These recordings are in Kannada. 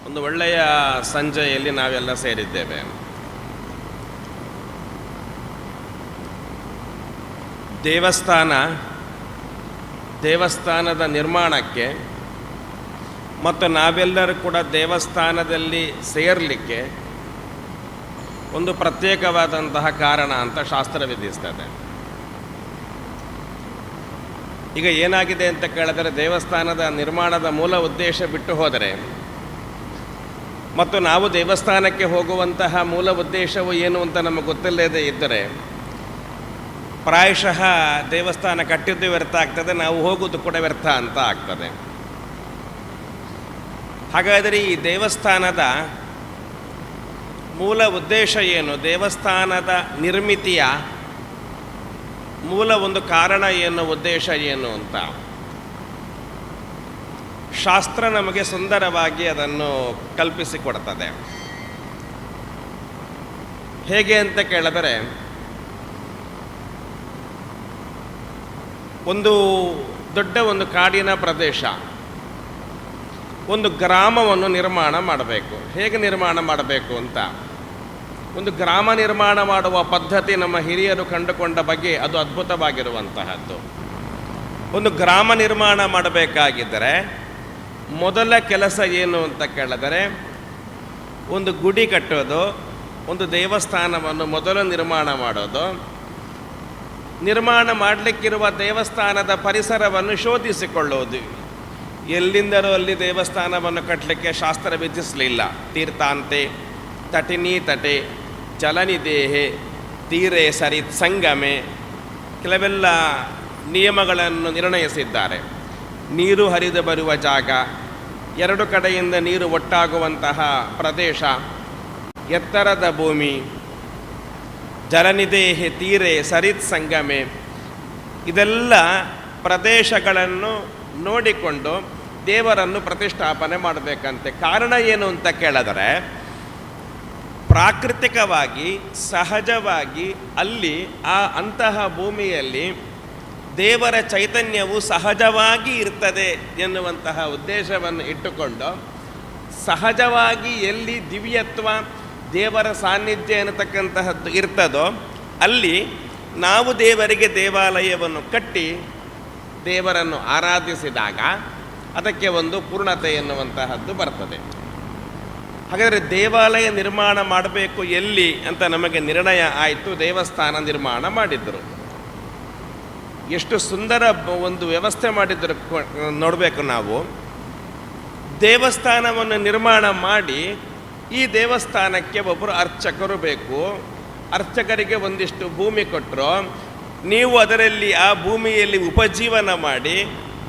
ಒಂದು ಒಳ್ಳೆಯ ಸಂಜೆಯಲ್ಲಿ ನಾವೆಲ್ಲ ಸೇರಿದ್ದೇವೆ. ದೇವಸ್ಥಾನದ ನಿರ್ಮಾಣಕ್ಕೆ ಮತ್ತು ನಾವೆಲ್ಲರೂ ಕೂಡ ದೇವಸ್ಥಾನದಲ್ಲಿ ಸೇರಲಿಕ್ಕೆ ಒಂದು ಪ್ರತ್ಯೇಕವಾದಂತಹ ಕಾರಣ ಅಂತ ಶಾಸ್ತ್ರ ವಿಧಿಸ್ತದೆ. ಈಗ ಏನಾಗಿದೆ ಅಂತ ಕೇಳಿದರೆ, ದೇವಸ್ಥಾನದ ನಿರ್ಮಾಣದ ಮೂಲ ಉದ್ದೇಶ ಬಿಟ್ಟು ಹೋದರೆ ಮತ್ತು ನಾವು ದೇವಸ್ಥಾನಕ್ಕೆ ಹೋಗುವಂತಹ ಮೂಲ ಉದ್ದೇಶವು ಏನು ಅಂತ ನಮಗೆ ಗೊತ್ತಿಲ್ಲದೇ ಇದ್ದರೆ ಪ್ರಾಯಶಃ ದೇವಸ್ಥಾನ ಕಟ್ಟಿದ್ದು ವ್ಯರ್ಥ ಆಗ್ತದೆ, ನಾವು ಹೋಗೋದು ಕೂಡ ವ್ಯರ್ಥ ಅಂತ ಆಗ್ತದೆ. ಹಾಗಾದರೆ ಈ ದೇವಸ್ಥಾನದ ಮೂಲ ಉದ್ದೇಶ ಏನು, ದೇವಸ್ಥಾನದ ನಿರ್ಮಿತಿಯ ಮೂಲ ಒಂದು ಕಾರಣ ಏನು, ಉದ್ದೇಶ ಏನು ಅಂತ ಶಾಸ್ತ್ರ ನಮಗೆ ಸುಂದರವಾಗಿ ಅದನ್ನು ಕಲ್ಪಿಸಿಕೊಡ್ತದೆ. ಹೇಗೆ ಅಂತ ಕೇಳಿದರೆ, ಒಂದು ದೊಡ್ಡ ಒಂದು ಕಾಡಿನ ಪ್ರದೇಶ, ಒಂದು ಗ್ರಾಮವನ್ನು ನಿರ್ಮಾಣ ಮಾಡಬೇಕು. ಹೇಗೆ ನಿರ್ಮಾಣ ಮಾಡಬೇಕು ಅಂತ, ಒಂದು ಗ್ರಾಮ ನಿರ್ಮಾಣ ಮಾಡುವ ಪದ್ಧತಿ ನಮ್ಮ ಹಿರಿಯರು ಕಂಡುಕೊಂಡ ಬಗ್ಗೆ ಅದು ಅದ್ಭುತವಾಗಿರುವಂತಹದ್ದು. ಒಂದು ಗ್ರಾಮ ನಿರ್ಮಾಣ ಮಾಡಬೇಕಾಗಿದ್ದರೆ ಮೊದಲ ಕೆಲಸ ಏನು ಅಂತ ಕೇಳಿದರೆ, ಒಂದು ಗುಡಿ ಕಟ್ಟೋದು, ಒಂದು ದೇವಸ್ಥಾನವನ್ನು ಮೊದಲು ನಿರ್ಮಾಣ ಮಾಡೋದು, ನಿರ್ಮಾಣ ಮಾಡಲಿಕ್ಕಿರುವ ದೇವಸ್ಥಾನದ ಪರಿಸರವನ್ನು ಶೋಧಿಸಿಕೊಳ್ಳುವುದು. ಎಲ್ಲಿಂದಲೂ ಅಲ್ಲಿ ದೇವಸ್ಥಾನವನ್ನು ಕಟ್ಟಲಿಕ್ಕೆ ಶಾಸ್ತ್ರ ವಿಧಿಸಲಿಲ್ಲ. ತೀರ್ಥಾಂತೆ ತಟಿನಿ ತಟೆ ಚಲನಿದೇಹೆ ತೀರೆ ಸರಿತ್ ಸಂಗಮೆ ಕೆಲವೆಲ್ಲ ನಿಯಮಗಳನ್ನು ನಿರ್ಣಯಿಸಿದ್ದಾರೆ. ನೀರು ಹರಿದು ಬರುವ ಜಾಗ, ಎರಡು ಕಡೆಯಿಂದ ನೀರು ಒಟ್ಟಾಗುವಂತಹ ಪ್ರದೇಶ, ಎತ್ತರದ ಭೂಮಿ, ಜಲನಿದೇಹೆ ತೀರೆ ಸರಿತ್ ಸಂಗಮೆ, ಇದೆಲ್ಲ ಪ್ರದೇಶಗಳನ್ನು ನೋಡಿಕೊಂಡು ದೇವರನ್ನು ಪ್ರತಿಷ್ಠಾಪನೆ ಮಾಡಬೇಕಂತೆ. ಕಾರಣ ಏನು ಅಂತ ಕೇಳಿದರೆ, ಪ್ರಾಕೃತಿಕವಾಗಿ ಸಹಜವಾಗಿ ಅಲ್ಲಿ ಅಂತಹ ಭೂಮಿಯಲ್ಲಿ ದೇವರ ಚೈತನ್ಯವು ಸಹಜವಾಗಿ ಇರ್ತದೆ ಎನ್ನುವಂತಹ ಉದ್ದೇಶವನ್ನು ಇಟ್ಟುಕೊಂಡು, ಸಹಜವಾಗಿ ಎಲ್ಲಿ ದಿವ್ಯತ್ವ ದೇವರ ಸಾನ್ನಿಧ್ಯ ಎನ್ನತಕ್ಕಂತಹದ್ದು ಇರ್ತದೋ ಅಲ್ಲಿ ನಾವು ದೇವರಿಗೆ ದೇವಾಲಯವನ್ನು ಕಟ್ಟಿ ದೇವರನ್ನು ಆರಾಧಿಸಿದಾಗ ಅದಕ್ಕೆ ಒಂದು ಪೂರ್ಣತೆ ಎನ್ನುವಂತಹದ್ದು ಬರ್ತದೆ. ಹಾಗಾದರೆ ದೇವಾಲಯ ನಿರ್ಮಾಣ ಮಾಡಬೇಕು ಎಲ್ಲಿ ಅಂತ ನಮಗೆ ನಿರ್ಣಯ ಆಯಿತು. ದೇವಸ್ಥಾನ ನಿರ್ಮಾಣ ಮಾಡಿದ್ದರು. ಎಷ್ಟು ಸುಂದರ ಒಂದು ವ್ಯವಸ್ಥೆ ಮಾಡಿದ್ರು ನೋಡಬೇಕು ನಾವು. ದೇವಸ್ಥಾನವನ್ನು ನಿರ್ಮಾಣ ಮಾಡಿ ಈ ದೇವಸ್ಥಾನಕ್ಕೆ ಒಬ್ಬರು ಅರ್ಚಕರು ಬೇಕು. ಅರ್ಚಕರಿಗೆ ಒಂದಿಷ್ಟು ಭೂಮಿ ಕೊಟ್ಟರು. ನೀವು ಅದರಲ್ಲಿ ಆ ಭೂಮಿಯಲ್ಲಿ ಉಪಜೀವನ ಮಾಡಿ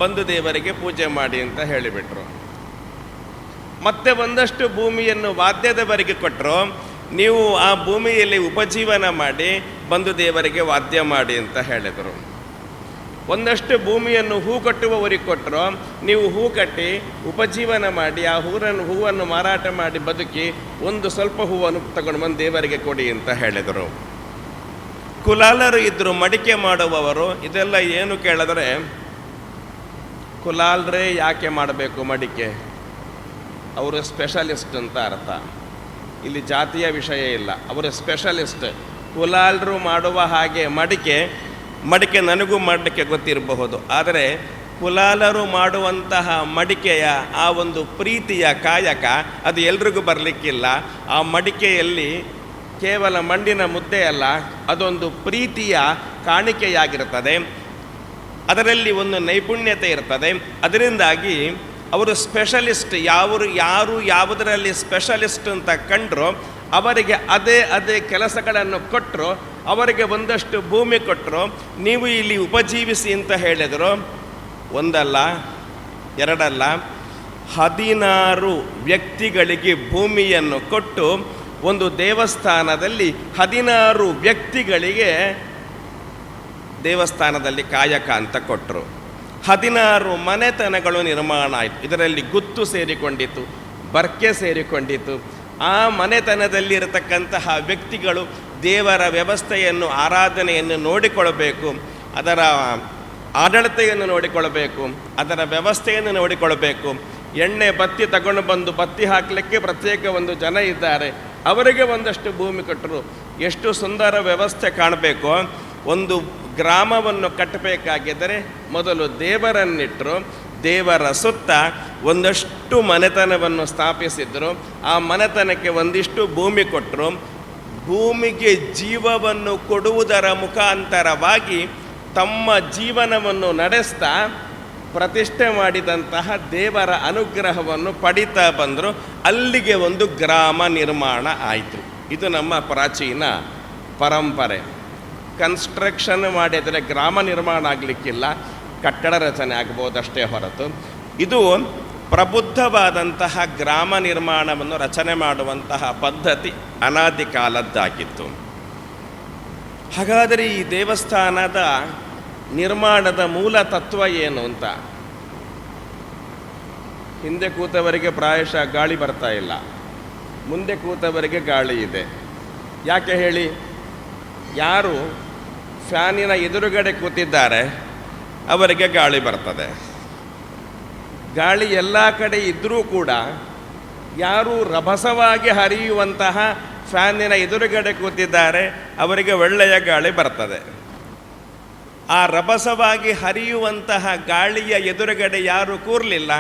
ಬಂದು ದೇವರಿಗೆ ಪೂಜೆ ಮಾಡಿ ಅಂತ ಹೇಳಿಬಿಟ್ರು. ಮತ್ತೆ ಒಂದಷ್ಟು ಭೂಮಿಯನ್ನು ವಾದ್ಯದವರಿಗೆ ಕೊಟ್ಟರು. ನೀವು ಆ ಭೂಮಿಯಲ್ಲಿ ಉಪಜೀವನ ಮಾಡಿ ಬಂದು ದೇವರಿಗೆ ವಾದ್ಯ ಮಾಡಿ ಅಂತ ಹೇಳಿದರು. ಒಂದಷ್ಟು ಭೂಮಿಯನ್ನು ಹೂ ಕಟ್ಟುವವರಿಗೆ ಕೊಟ್ಟರು. ನೀವು ಹೂ ಕಟ್ಟಿ ಉಪಜೀವನ ಮಾಡಿ ಆ ಹೂವನ್ನು ಮಾರಾಟ ಮಾಡಿ ಬದುಕಿ ಒಂದು ಸ್ವಲ್ಪ ಹೂವನ್ನು ತಗೊಂಡು ಬಂದು ದೇವರಿಗೆ ಕೊಡಿ ಅಂತ ಹೇಳಿದರು. ಕುಲಾಲರು ಇದ್ದರು, ಮಡಿಕೆ ಮಾಡುವವರು. ಇದೆಲ್ಲ ಏನು ಕೇಳಿದ್ರೆ, ಕುಲಾಲರೇ ಯಾಕೆ ಮಾಡಬೇಕು ಮಡಿಕೆ? ಅವರು ಸ್ಪೆಷಲಿಸ್ಟ್ ಅಂತ ಅರ್ಥ. ಇಲ್ಲಿ ಜಾತಿಯ ವಿಷಯ ಇಲ್ಲ, ಅವರು ಸ್ಪೆಷಲಿಸ್ಟ್. ಕುಲಾಲರು ಮಾಡುವ ಹಾಗೆ ಮಡಿಕೆ ನನಗೂ ಮಾಡಲಿಕ್ಕೆ ಗೊತ್ತಿರಬಹುದು, ಆದರೆ ಕುಲಾಲರು ಮಾಡುವಂತಹ ಮಡಿಕೆಯ ಆ ಒಂದು ಪ್ರೀತಿಯ ಕಾಯಕ ಅದು ಎಲ್ರಿಗೂ ಬರಲಿಕ್ಕಿಲ್ಲ. ಆ ಮಡಿಕೆಯಲ್ಲಿ ಕೇವಲ ಮಣ್ಣಿನ ಮುದ್ದೆ ಅಲ್ಲ, ಅದೊಂದು ಪ್ರೀತಿಯ ಕಾಣಿಕೆಯಾಗಿರುತ್ತದೆ. ಅದರಲ್ಲಿ ಒಂದು ನೈಪುಣ್ಯತೆ ಇರ್ತದೆ. ಅದರಿಂದಾಗಿ ಅವರು ಸ್ಪೆಷಲಿಸ್ಟ್. ಯಾರು ಯಾವುದರಲ್ಲಿ ಸ್ಪೆಷಲಿಸ್ಟ್ ಅಂತ ಕಂಡ್ರು ಅವರಿಗೆ ಅದೇ ಕೆಲಸಗಳನ್ನು ಕೊಟ್ಟರು. ಅವರಿಗೆ ಒಂದಷ್ಟು ಭೂಮಿ ಕೊಟ್ಟರು. ನೀವು ಇಲ್ಲಿ ಉಪಜೀವಿಸಿ ಅಂತ ಹೇಳಿದರು. ಒಂದಲ್ಲ ಎರಡಲ್ಲ, 16 ವ್ಯಕ್ತಿಗಳಿಗೆ ಭೂಮಿಯನ್ನು ಕೊಟ್ಟು ಒಂದು ದೇವಸ್ಥಾನದಲ್ಲಿ 16 ವ್ಯಕ್ತಿಗಳಿಗೆ ದೇವಸ್ಥಾನದಲ್ಲಿ ಕಾಯಕ ಅಂತ ಕೊಟ್ಟರು. 16 ಮನೆತನಗಳು ನಿರ್ಮಾಣ ಆಯಿತು. ಇದರಲ್ಲಿ ಗುತ್ತು ಸೇರಿಕೊಂಡಿತು, ಬರ್ಕೆ ಸೇರಿಕೊಂಡಿತು. ಆ ಮನೆತನದಲ್ಲಿರತಕ್ಕಂತಹ ವ್ಯಕ್ತಿಗಳು ದೇವರ ವ್ಯವಸ್ಥೆಯನ್ನು, ಆರಾಧನೆಯನ್ನು ನೋಡಿಕೊಳ್ಳಬೇಕು, ಅದರ ಆಡಳಿತೆಯನ್ನು ನೋಡಿಕೊಳ್ಳಬೇಕು, ಅದರ ವ್ಯವಸ್ಥೆಯನ್ನು ನೋಡಿಕೊಳ್ಳಬೇಕು. ಎಣ್ಣೆ ಬತ್ತಿ ತಗೊಂಡು ಬಂದು ಬತ್ತಿ ಹಾಕಲಿಕ್ಕೆ ಪ್ರತ್ಯೇಕ ಒಂದು ಜನ ಇದ್ದಾರೆ, ಅವರಿಗೆ ಒಂದಷ್ಟು ಭೂಮಿ ಕೊಟ್ಟರು. ಎಷ್ಟು ಸುಂದರ ವ್ಯವಸ್ಥೆ ಕಾಣಬೇಕು. ಒಂದು ಗ್ರಾಮವನ್ನು ಕಟ್ಟಬೇಕಾಗಿದ್ದರೆ ಮೊದಲು ದೇವರನ್ನಿಟ್ಟರು, ದೇವರ ಸುತ್ತ ಒಂದಷ್ಟು ಮನೆತನವನ್ನು ಸ್ಥಾಪಿಸಿದರು. ಆ ಮನೆತನಕ್ಕೆ ಒಂದಿಷ್ಟು ಭೂಮಿ ಕೊಟ್ಟರು. ಭೂಮಿಗೆ ಜೀವವನ್ನು ಕೊಡುವುದರ ಮುಖಾಂತರವಾಗಿ ತಮ್ಮ ಜೀವನವನ್ನು ನಡೆಸ್ತಾ ಪ್ರತಿಷ್ಠೆ ಮಾಡಿದಂತಹ ದೇವರ ಅನುಗ್ರಹವನ್ನು ಪಡಿತಾ ಬಂದರು. ಅಲ್ಲಿಗೆ ಒಂದು ಗ್ರಾಮ ನಿರ್ಮಾಣ ಆಯಿತು. ಇದು ನಮ್ಮ ಪ್ರಾಚೀನ ಪರಂಪರೆ. ಕನ್ಸ್ಟ್ರಕ್ಷನ್ ಮಾಡಿದರೆ ಗ್ರಾಮ ನಿರ್ಮಾಣ ಆಗಲಿಕ್ಕಿಲ್ಲ, ಕಟ್ಟಡ ರಚನೆ ಆಗ್ಬೋದಷ್ಟೇ ಹೊರತು ಇದು ಪ್ರಬುದ್ಧವಾದಂತಹ ಗ್ರಾಮ ನಿರ್ಮಾಣವನ್ನು ರಚನೆ ಮಾಡುವಂತಹ ಪದ್ಧತಿ ಅನಾದಿ ಕಾಲದ್ದಾಗಿತ್ತು. ಹಾಗಾದರೆ ಈ ದೇವಸ್ಥಾನದ ನಿರ್ಮಾಣದ ಮೂಲ ತತ್ವ ಏನು ಅಂತ, ಹಿಂದೆ ಕೂತವರಿಗೆ ಪ್ರಾಯಶಃ ಗಾಳಿ ಬರ್ತಾ ಇಲ್ಲ, ಮುಂದೆ ಕೂತವರಿಗೆ ಗಾಳಿ ಇದೆ. ಯಾಕೆ ಹೇಳಿ? ಯಾರು ಫ್ಯಾನಿನ ಎದುರುಗಡೆ ಕೂತಿದ್ದಾರೆ ಅವರಿಗೆ ಗಾಳಿ ಬರ್ತದೆ. ಗಾಳಿ ಎಲ್ಲ ಕಡೆ ಇದ್ದರೂ ಕೂಡ ಯಾರು ರಭಸವಾಗಿ ಹರಿಯುವಂತಹ ಫ್ಯಾನಿನ ಎದುರುಗಡೆ ಕೂತಿದ್ದಾರೆ ಅವರಿಗೆ ಒಳ್ಳೆಯ ಗಾಳಿ ಬರ್ತದೆ. ಆ ರಭಸವಾಗಿ ಹರಿಯುವಂತಹ ಗಾಳಿಯ ಎದುರುಗಡೆ ಯಾರು ಕೂರಲಿಲ್ಲ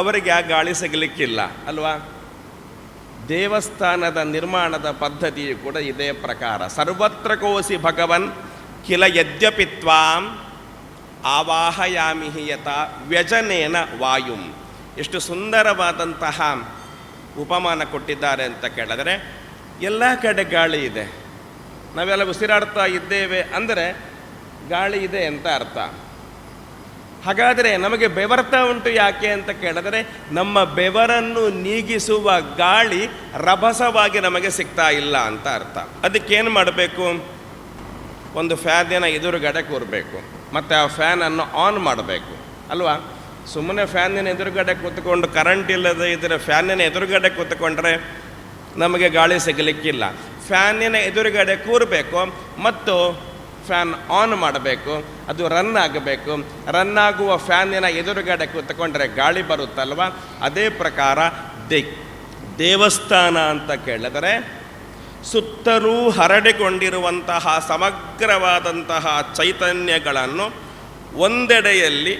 ಅವರಿಗೆ ಆ ಗಾಳಿ ಸಿಗಲಿಕ್ಕಿಲ್ಲ ಅಲ್ವಾ? ದೇವಸ್ಥಾನದ ನಿರ್ಮಾಣದ ಪದ್ಧತಿಯು ಕೂಡ ಇದೇ ಪ್ರಕಾರ. ಸರ್ವತ್ರ ಕೋಸಿ ಭಗವನ್ ಕಿಲ ಯದ್ಯಪಿತ್ವಾಂ ಆವಾಹಯಾಮಿ ಯತ ವ್ಯಜನೇನ ವಾಯುಂ. ಎಷ್ಟು ಸುಂದರವಾದಂತಹ ಉಪಮಾನ ಕೊಟ್ಟಿದ್ದಾರೆ ಅಂತ ಕೇಳಿದರೆ, ಎಲ್ಲ ಕಡೆ ಗಾಳಿ ಇದೆ, ನಾವೆಲ್ಲ ಉಸಿರಾಡ್ತಾ ಇದ್ದೇವೆ ಅಂದರೆ ಗಾಳಿ ಇದೆ ಅಂತ ಅರ್ಥ. ಹಾಗಾದರೆ ನಮಗೆ ಬೆವರ್ತಾ ಉಂಟು ಯಾಕೆ ಅಂತ ಕೇಳಿದರೆ, ನಮ್ಮ ಬೆವರನ್ನು ನೀಗಿಸುವ ಗಾಳಿ ರಭಸವಾಗಿ ನಮಗೆ ಸಿಗ್ತಾ ಇಲ್ಲ ಅಂತ ಅರ್ಥ. ಅದಕ್ಕೇನು ಮಾಡಬೇಕು? ಒಂದು ಫ್ಯಾನಿನ ಎದುರುಗಡೆ ಕೂರಬೇಕು, ಮತ್ತು ಆ ಫ್ಯಾನನ್ನು ಆನ್ ಮಾಡಬೇಕು ಅಲ್ವಾ? ಸುಮ್ಮನೆ ಫ್ಯಾನಿನ ಎದುರುಗಡೆ ಕೂತ್ಕೊಂಡು ಕರೆಂಟ್ ಇಲ್ಲದೆ ಇದ್ದರೆ ಫ್ಯಾನಿನ ಎದುರುಗಡೆ ಕೂತ್ಕೊಂಡ್ರೆ ನಮಗೆ ಗಾಳಿ ಸಿಗಲಿಕ್ಕಿಲ್ಲ. ಫ್ಯಾನಿನ ಎದುರುಗಡೆ ಕೂರಬೇಕು ಮತ್ತು ಫ್ಯಾನ್ ಆನ್ ಮಾಡಬೇಕು, ಅದು ರನ್ ಆಗಬೇಕು. ರನ್ ಆಗುವ ಫ್ಯಾನಿನ ಎದುರುಗಡೆ ಕೂತ್ಕೊಂಡ್ರೆ ಗಾಳಿ ಬರುತ್ತಲ್ವ? ಅದೇ ಪ್ರಕಾರ ದೇವಸ್ಥಾನ ಅಂತ ಕೇಳಿದರೆ ಸುತ್ತಲೂ ಹರಡಿಕೊಂಡಿರುವಂತಹ ಸಮಗ್ರವಾದಂತಹ ಚೈತನ್ಯಗಳನ್ನು ಒಂದೆಡೆಯಲ್ಲಿ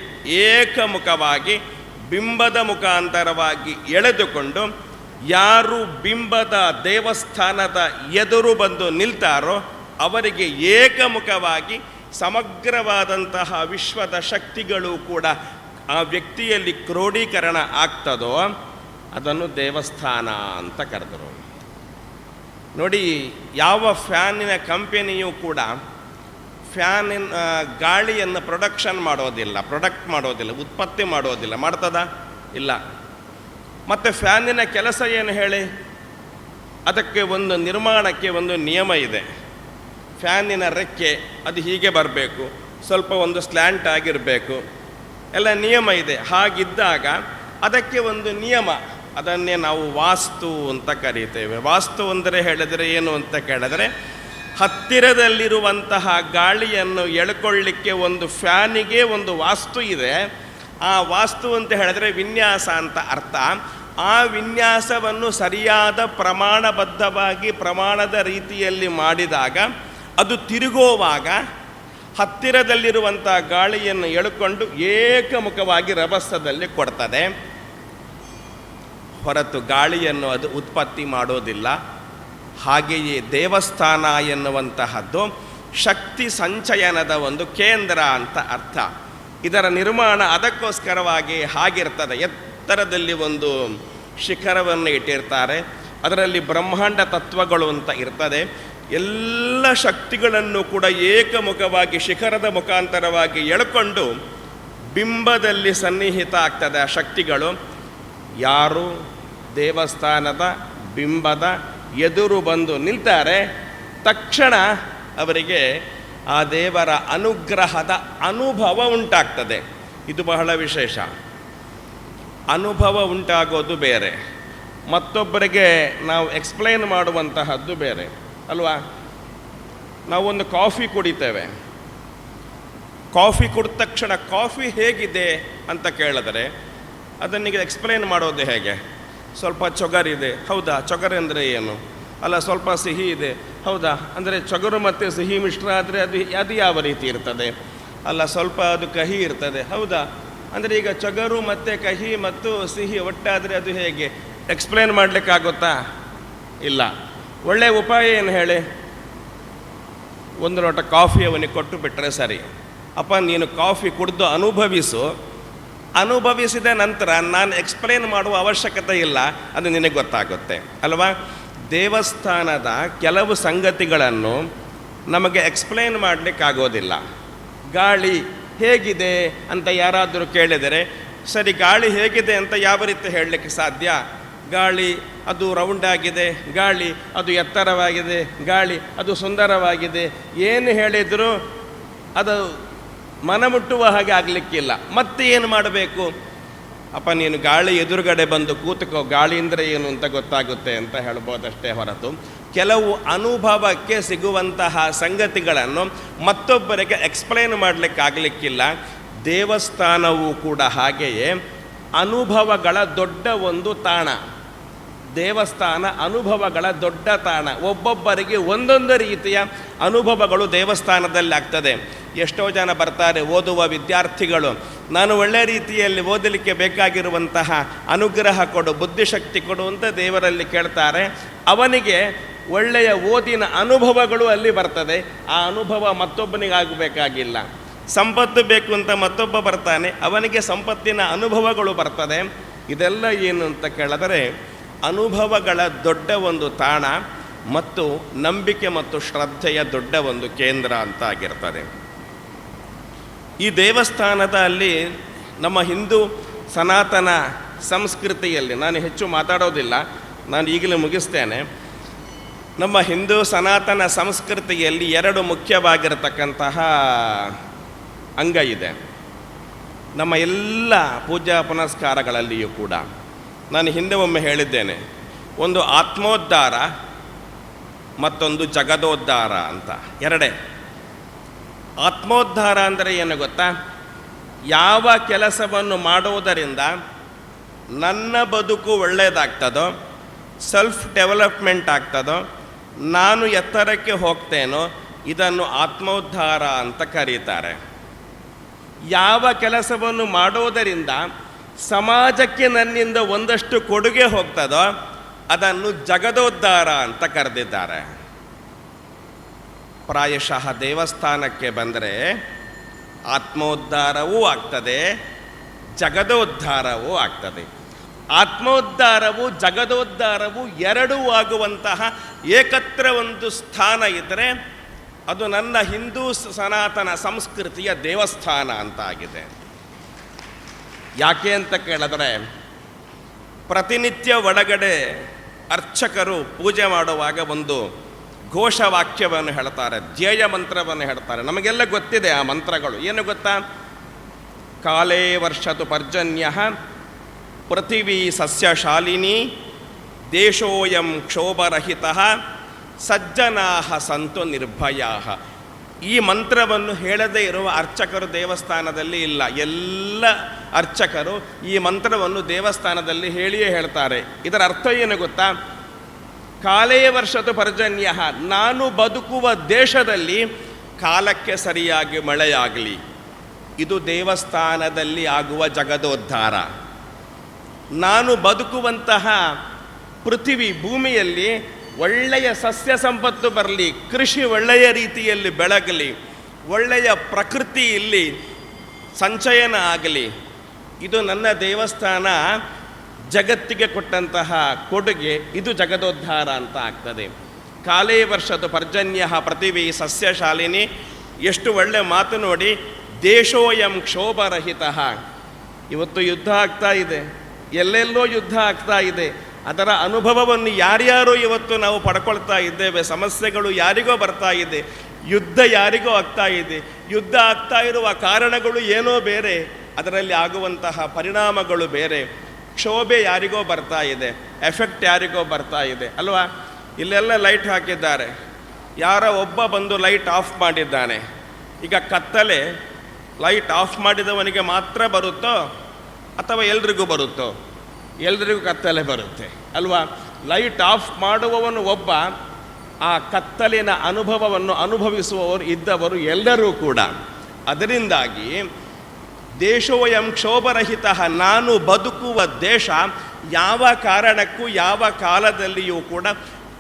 ಏಕಮುಖವಾಗಿ ಬಿಂಬದ ಮುಖಾಂತರವಾಗಿ ಎಳೆದುಕೊಂಡು ಯಾರು ಬಿಂಬದ ದೇವಸ್ಥಾನದ ಎದುರು ಬಂದು ನಿಲ್ತಾರೋ ಅವರಿಗೆ ಏಕಮುಖವಾಗಿ ಸಮಗ್ರವಾದಂತಹ ವಿಶ್ವದ ಶಕ್ತಿಗಳು ಕೂಡ ಆ ವ್ಯಕ್ತಿಯಲ್ಲಿ ಕ್ರೋಢೀಕರಣ ಆಗ್ತದೋ ಅದನ್ನು ದೇವಸ್ಥಾನ ಅಂತ ಕರೆದರು. ನೋಡಿ, ಯಾವ ಫ್ಯಾನಿನ ಕಂಪನಿಯೂ ಕೂಡ ಫ್ಯಾನಿನ ಗಾಳಿಯನ್ನು ಪ್ರೊಡಕ್ಟ್ ಮಾಡೋದಿಲ್ಲ, ಉತ್ಪತ್ತಿ ಮಾಡೋದಿಲ್ಲ. ಮಾಡ್ತದ? ಇಲ್ಲ. ಮತ್ತು ಫ್ಯಾನಿನ ಕೆಲಸ ಏನು ಹೇಳಿ? ಅದಕ್ಕೆ ಒಂದು ನಿರ್ಮಾಣಕ್ಕೆ ಒಂದು ನಿಯಮ ಇದೆ. ಫ್ಯಾನಿನ ರೆಕ್ಕೆ ಅದು ಹೀಗೆ ಬರಬೇಕು, ಸ್ವಲ್ಪ ಒಂದು ಸ್ಲ್ಯಾಂಟ್ ಆಗಿರಬೇಕು, ಎಲ್ಲ ನಿಯಮ ಇದೆ. ಹಾಗಿದ್ದಾಗ ಅದಕ್ಕೆ ಒಂದು ನಿಯಮ, ಅದನ್ನೇ ನಾವು ವಾಸ್ತು ಅಂತ ಕರೀತೇವೆ. ವಾಸ್ತು ಅಂದರೆ ಹೇಳಿದರೆ ಏನು ಅಂತ ಕೇಳಿದರೆ, ಹತ್ತಿರದಲ್ಲಿರುವಂತಹ ಗಾಳಿಯನ್ನು ಎಳ್ಕೊಳ್ಳಿಕ್ಕೆ ಒಂದು ಫ್ಯಾನಿಗೆ ಒಂದು ವಾಸ್ತು ಇದೆ. ಆ ವಾಸ್ತು ಅಂತ ಹೇಳಿದರೆ ವಿನ್ಯಾಸ ಅಂತ ಅರ್ಥ. ಆ ವಿನ್ಯಾಸವನ್ನು ಸರಿಯಾದ ಪ್ರಮಾಣಬದ್ಧವಾಗಿ ಪ್ರಮಾಣದ ರೀತಿಯಲ್ಲಿ ಮಾಡಿದಾಗ ಅದು ತಿರುಗುವಾಗ ಹತ್ತಿರದಲ್ಲಿರುವಂಥ ಗಾಳಿಯನ್ನು ಎಳ್ಕೊಂಡು ಏಕಮುಖವಾಗಿ ರಭಸದಲ್ಲಿ ಕೊಡ್ತದೆ, ಹೊರತು ಗಾಳಿಯನ್ನು ಅದು ಉತ್ಪತ್ತಿ ಮಾಡೋದಿಲ್ಲ. ಹಾಗೆಯೇ ದೇವಸ್ಥಾನ ಎನ್ನುವಂತಹದ್ದು ಶಕ್ತಿ ಸಂಚಯನದ ಒಂದು ಕೇಂದ್ರ ಅಂತ ಅರ್ಥ. ಇದರ ನಿರ್ಮಾಣ ಅದಕ್ಕೋಸ್ಕರವಾಗಿ ಹಾಗಿರ್ತದೆ. ಎತ್ತರದಲ್ಲಿ ಒಂದು ಶಿಖರವನ್ನು ಇಟ್ಟಿರ್ತಾರೆ, ಅದರಲ್ಲಿ ಬ್ರಹ್ಮಾಂಡ ತತ್ವಗಳು ಅಂತ ಇರ್ತದೆ. ಎಲ್ಲ ಶಕ್ತಿಗಳನ್ನು ಕೂಡ ಏಕಮುಖವಾಗಿ ಶಿಖರದ ಮುಖಾಂತರವಾಗಿ ಎಳ್ಕೊಂಡು ಬಿಂಬದಲ್ಲಿ ಸನ್ನಿಹಿತ ಆಗ್ತದೆ ಆ ಶಕ್ತಿಗಳು. ಯಾರು ದೇವಸ್ಥಾನದ ಬಿಂಬದ ಎದುರು ಬಂದು ನಿಲ್ತಾರೆ, ತಕ್ಷಣ ಅವರಿಗೆ ಆ ದೇವರ ಅನುಗ್ರಹದ ಅನುಭವ ಉಂಟಾಗ್ತದೆ. ಇದು ಬಹಳ ವಿಶೇಷ. ಅನುಭವ ಉಂಟಾಗೋದು ಬೇರೆ, ಮತ್ತೊಬ್ಬರಿಗೆ ನಾವು ಎಕ್ಸ್ಪ್ಲೈನ್ ಮಾಡುವಂತಹದ್ದು ಬೇರೆ ಅಲ್ವಾ? ನಾವೊಂದು ಕಾಫಿ ಕುಡಿತೇವೆ, ಕಾಫಿ ಕುಡಿದ ತಕ್ಷಣ ಕಾಫಿ ಹೇಗಿದೆ ಅಂತ ಕೇಳಿದರೆ ಅದನ್ನೀಗ ಎಕ್ಸ್ಪ್ಲೈನ್ ಮಾಡೋದು ಹೇಗೆ? ಸ್ವಲ್ಪ ಚೊಗರಿದೆ, ಹೌದಾ, ಚೊಗರು ಅಂದರೆ ಏನು? ಅಲ್ಲ, ಸ್ವಲ್ಪ ಸಿಹಿ ಇದೆ, ಹೌದಾ, ಅಂದರೆ ಚೊಗರು ಮತ್ತು ಸಿಹಿ ಮಿಶ್ರ ಆದರೆ ಅದು ಯಾವ ರೀತಿ ಇರ್ತದೆ? ಅಲ್ಲ, ಸ್ವಲ್ಪ ಅದು ಕಹಿ ಇರ್ತದೆ, ಹೌದಾ, ಅಂದರೆ ಈಗ ಚೊಗರು ಮತ್ತು ಕಹಿ ಮತ್ತು ಸಿಹಿ ಒಟ್ಟಾದರೆ ಅದು ಹೇಗೆ? ಎಕ್ಸ್ಪ್ಲೇನ್ ಮಾಡಲಿಕ್ಕಾಗುತ್ತಾ? ಇಲ್ಲ. ಒಳ್ಳೆಯ ಉಪಾಯ ಏನು ಹೇಳಿ? ಒಂದು ಲೋಟ ಕಾಫಿ ಅವನಿಗೆ ಕೊಟ್ಟು ಬಿಟ್ಟರೆ ಸರಿ. ಅಪ್ಪ, ನೀನು ಕಾಫಿ ಕುಡಿದು ಅನುಭವಿಸಿದ ನಂತರ ನಾನು ಎಕ್ಸ್ಪ್ಲೇನ್ ಮಾಡುವ ಅವಶ್ಯಕತೆ ಇಲ್ಲ, ಅದು ನಿನಗೆ ಗೊತ್ತಾಗುತ್ತೆ ಅಲ್ವಾ? ದೇವಸ್ಥಾನದ ಕೆಲವು ಸಂಗತಿಗಳನ್ನು ನಮಗೆ ಎಕ್ಸ್ಪ್ಲೇನ್ ಮಾಡಲಿಕ್ಕಾಗೋದಿಲ್ಲ. ಗಾಳಿ ಹೇಗಿದೆ ಅಂತ ಯಾರಾದರೂ ಕೇಳಿದರೆ, ಸರಿ, ಗಾಳಿ ಹೇಗಿದೆ ಅಂತ ಯಾವ ರೀತಿ ಹೇಳಲಿಕ್ಕೆ ಸಾಧ್ಯ? ಗಾಳಿ ಅದು ರೌಂಡ್ ಆಗಿದೆ, ಗಾಳಿ ಅದು ಎತ್ತರವಾಗಿದೆ, ಗಾಳಿ ಅದು ಸುಂದರವಾಗಿದೆ, ಏನು ಹೇಳಿದರೂ ಅದು ಮನಮುಟ್ಟುವ ಹಾಗೆ ಆಗಲಿಕ್ಕಿಲ್ಲ. ಮತ್ತೆ ಏನು ಮಾಡಬೇಕು? ಅಪ್ಪ, ನೀನು ಗಾಳಿ ಎದುರುಗಡೆ ಬಂದು ಕೂತುಕೋ, ಗಾಳಿ ಅಂದರೆ ಏನು ಅಂತ ಗೊತ್ತಾಗುತ್ತೆ ಅಂತ ಹೇಳ್ಬೋದಷ್ಟೇ ಹೊರತು ಕೆಲವು ಅನುಭವಕ್ಕೆ ಸಿಗುವಂತಹ ಸಂಗತಿಗಳನ್ನು ಮತ್ತೊಬ್ಬರಿಗೆ ಎಕ್ಸ್ಪ್ಲೇನ್ ಮಾಡಲಿಕ್ಕಾಗಲಿಕ್ಕಿಲ್ಲ. ದೇವಸ್ಥಾನವೂ ಕೂಡ ಹಾಗೆಯೇ ಅನುಭವಗಳ ದೊಡ್ಡ ಒಂದು ತಾಣ. ದೇವಸ್ಥಾನ ಅನುಭವಗಳ ದೊಡ್ಡ ತಾಣ. ಒಬ್ಬೊಬ್ಬರಿಗೆ ಒಂದೊಂದು ರೀತಿಯ ಅನುಭವಗಳು ದೇವಸ್ಥಾನದಲ್ಲಿ ಆಗ್ತದೆ. ಎಷ್ಟೋ ಜನ ಬರ್ತಾರೆ, ಓದುವ ವಿದ್ಯಾರ್ಥಿಗಳು, ನಾನು ಒಳ್ಳೆಯ ರೀತಿಯಲ್ಲಿ ಓದಲಿಕ್ಕೆ ಬೇಕಾಗಿರುವಂತಹ ಅನುಗ್ರಹ ಕೊಡು, ಬುದ್ಧಿಶಕ್ತಿ ಕೊಡು ಅಂತ ದೇವರಲ್ಲಿ ಕೇಳ್ತಾರೆ. ಅವನಿಗೆ ಒಳ್ಳೆಯ ಓದಿನ ಅನುಭವಗಳು ಅಲ್ಲಿ ಬರ್ತದೆ. ಆ ಅನುಭವ ಮತ್ತೊಬ್ಬನಿಗಾಗಬೇಕಾಗಿಲ್ಲ. ಸಂಪತ್ತು ಬೇಕು ಅಂತ ಮತ್ತೊಬ್ಬ ಬರ್ತಾನೆ, ಅವನಿಗೆ ಸಂಪತ್ತಿನ ಅನುಭವಗಳು ಬರ್ತದೆ. ಇದೆಲ್ಲ ಏನು ಅಂತ ಕೇಳಿದರೆ ಅನುಭವಗಳ ದೊಡ್ಡ ಒಂದು ತಾಣ ಮತ್ತು ನಂಬಿಕೆ ಮತ್ತು ಶ್ರದ್ಧೆಯ ದೊಡ್ಡ ಒಂದು ಕೇಂದ್ರ ಅಂತ ಆಗಿರ್ತದೆ. ಈ ದೇವಸ್ಥಾನದ ಅಲ್ಲಿ ನಮ್ಮ ಹಿಂದೂ ಸನಾತನ ಸಂಸ್ಕೃತಿಯಲ್ಲಿ, ನಾನು ಹೆಚ್ಚು ಮಾತಾಡೋದಿಲ್ಲ, ನಾನು ಈಗಲೇ ಮುಗಿಸ್ತೇನೆ. ನಮ್ಮ ಹಿಂದೂ ಸನಾತನ ಸಂಸ್ಕೃತಿಯಲ್ಲಿ ಎರಡು ಮುಖ್ಯವಾಗಿರತಕ್ಕಂತಹ ಅಂಗ ಇದೆ. ನಮ್ಮ ಎಲ್ಲ ಪೂಜಾ ಪುನಸ್ಕಾರಗಳಲ್ಲಿಯೂ ಕೂಡ ನಾನು ಹಿಂದೆ ಒಮ್ಮೆ ಹೇಳಿದ್ದೇನೆ, ಒಂದು ಆತ್ಮೋದ್ಧಾರ ಮತ್ತೊಂದು ಜಗದೋದ್ಧಾರ ಅಂತ ಎರಡೇ. ಆತ್ಮೋದ್ಧಾರ ಅಂದರೆ ಏನು ಗೊತ್ತಾ? ಯಾವ ಕೆಲಸವನ್ನು ಮಾಡುವುದರಿಂದ ನನ್ನ ಬದುಕು ಒಳ್ಳೆಯದಾಗ್ತದೋ, ಸೆಲ್ಫ್ ಡೆವಲಪ್ಮೆಂಟ್ ಆಗ್ತದೋ, ನಾನು ಎತ್ತರಕ್ಕೆ ಹೋಗ್ತೇನೋ, ಇದನ್ನು ಆತ್ಮೋದ್ಧಾರ ಅಂತ ಕರೀತಾರೆ. ಯಾವ ಕೆಲಸವನ್ನು ಮಾಡೋದರಿಂದ ಸಮಾಜಕ್ಕೆ ನನ್ನಿಂದ ಒಂದಷ್ಟು ಕೊಡುಗೆ ಹೋಗ್ತದೋ ಅದನ್ನು ಜಗದೋದ್ಧಾರ ಅಂತ ಕರೆದಿದ್ದಾರೆ. ಪ್ರಾಯಶಃ ದೇವಸ್ಥಾನಕ್ಕೆ ಬಂದರೆ ಆತ್ಮೋದ್ಧಾರವೂ ಆಗ್ತದೆ, ಜಗದೋದ್ಧಾರವೂ ಆಗ್ತದೆ. ಆತ್ಮೋದ್ಧಾರವು ಜಗದೋದ್ಧಾರವು ಎರಡೂ ಆಗುವಂತಹ ಏಕತ್ರ ಒಂದು ಸ್ಥಾನ ಇದ್ದರೆ ಅದು ನನ್ನ ಹಿಂದೂ ಸನಾತನ ಸಂಸ್ಕೃತಿಯ ದೇವಸ್ಥಾನ ಅಂತ ಆಗಿದೆ. ಯಾಕೆ ಅಂತ ಕೇಳಿದ್ರೆ, ಪ್ರತಿನಿತ್ಯ ಒಳಗಡೆ ಅರ್ಚಕರು ಪೂಜೆ ಮಾಡುವಾಗ ಒಂದು ಘೋಷವಾಕ್ಯವನ್ನು ಹೇಳ್ತಾರೆ, ಧ್ಯೇಯ ಮಂತ್ರವನ್ನು ಹೇಳ್ತಾರೆ. ನಮಗೆಲ್ಲ ಗೊತ್ತಿದೆ ಆ ಮಂತ್ರಗಳು. ಏನು ಗೊತ್ತಾ? ಕಾಲೇ ವರ್ಷತು ಪರ್ಜನ್ಯ, ಪೃಥಿವೀ ಸಸ್ಯಶಾಲಿನಿ, ದೇಶೋಯಂ ಕ್ಷೋಭರಹಿತ, ಸಜ್ಜನಾ ಸಂತು ನಿರ್ಭಯಾ. ಈ ಮಂತ್ರವನ್ನು ಹೇಳದೇ ಇರುವ ಅರ್ಚಕರು ದೇವಸ್ಥಾನದಲ್ಲಿ ಇಲ್ಲ. ಎಲ್ಲ ಅರ್ಚಕರು ಈ ಮಂತ್ರವನ್ನು ದೇವಸ್ಥಾನದಲ್ಲಿ ಹೇಳಿಯೇ ಹೇಳ್ತಾರೆ. ಇದರ ಅರ್ಥ ಏನು ಗೊತ್ತಾ? ಕಾಲೇ ವರ್ಷತು ಪರ್ಜನ್ಯ, ನಾನು ಬದುಕುವ ದೇಶದಲ್ಲಿ ಕಾಲಕ್ಕೆ ಸರಿಯಾಗಿ ಮಳೆಯಾಗಲಿ. ಇದು ದೇವಸ್ಥಾನದಲ್ಲಿ ಆಗುವ ಜಗದೋದ್ಧಾರ. ನಾನು ಬದುಕುವಂತಹ ಪೃಥಿವಿ ಭೂಮಿಯಲ್ಲಿ ಒಳ್ಳೆಯ ಸಸ್ಯ ಸಂಪತ್ತು ಬರಲಿ, ಕೃಷಿ ಒಳ್ಳೆಯ ರೀತಿಯಲ್ಲಿ ಬೆಳಗಲಿ, ಒಳ್ಳೆಯ ಪ್ರಕೃತಿ ಇಲ್ಲಿ ಸಂಚಯನ ಆಗಲಿ. ಇದು ನನ್ನ ದೇವಸ್ಥಾನ ಜಗತ್ತಿಗೆ ಕೊಟ್ಟಂತಹ ಕೊಡುಗೆ. ಇದು ಜಗದೋದ್ಧಾರ ಅಂತ ಆಗ್ತದೆ. ಕಾಲೇ ವರ್ಷದ ಪರ್ಜನ್ಯ ಪೃಥಿವೀ ಸಸ್ಯಶಾಲಿನಿ. ಎಷ್ಟು ಒಳ್ಳೆ ಮಾತು ನೋಡಿ. ದೇಶೋಯಂ ಕ್ಷೋಭರಹಿತ. ಇವತ್ತು ಯುದ್ಧ ಆಗ್ತಾ ಇದೆ, ಎಲ್ಲೆಲ್ಲೋ ಯುದ್ಧ ಆಗ್ತಾ ಇದೆ. ಅದರ ಅನುಭವವನ್ನು ಯಾರ್ಯಾರೋ ಇವತ್ತು ನಾವು ಪಡ್ಕೊಳ್ತಾ ಇದ್ದೇವೆ. ಸಮಸ್ಯೆಗಳು ಯಾರಿಗೋ ಬರ್ತಾ ಇದೆ, ಯುದ್ಧ ಯಾರಿಗೋ ಆಗ್ತಾ ಇದೆ. ಯುದ್ಧ ಆಗ್ತಾ ಇರುವ ಕಾರಣಗಳು ಏನೋ ಬೇರೆ, ಅದರಲ್ಲಿ ಆಗುವಂತಹ ಪರಿಣಾಮಗಳು ಬೇರೆ. ಕ್ಷೋಭೆ ಯಾರಿಗೋ ಬರ್ತಾ ಇದೆ, ಎಫೆಕ್ಟ್ ಯಾರಿಗೋ ಬರ್ತಾ ಇದೆ ಅಲ್ವಾ? ಇಲ್ಲೆಲ್ಲ ಲೈಟ್ ಹಾಕಿದ್ದಾರೆ, ಯಾರೋ ಒಬ್ಬ ಬಂದು ಲೈಟ್ ಆಫ್ ಮಾಡಿದ್ದಾನೆ. ಈಗ ಕತ್ತಲೆ ಲೈಟ್ ಆಫ್ ಮಾಡಿದವನಿಗೆ ಮಾತ್ರ ಬರುತ್ತೋ ಅಥವಾ ಎಲ್ರಿಗೂ ಬರುತ್ತೋ? ಎಲ್ರಿಗೂ ಕತ್ತಲೆ ಬರುತ್ತೆ ಅಲ್ವಾ? ಲೈಟ್ ಆಫ್ ಮಾಡುವವನು ಒಬ್ಬ, ಆ ಕತ್ತಲಿನ ಅನುಭವವನ್ನು ಅನುಭವಿಸುವವರು ಇದ್ದವರು ಎಲ್ಲರೂ ಕೂಡ. ಅದರಿಂದಾಗಿ ದೇಶೋಯಂ ಕ್ಷೋಭರಹಿತ, ನಾನು ಬದುಕುವ ದೇಶ ಯಾವ ಕಾರಣಕ್ಕೂ ಯಾವ ಕಾಲದಲ್ಲಿಯೂ ಕೂಡ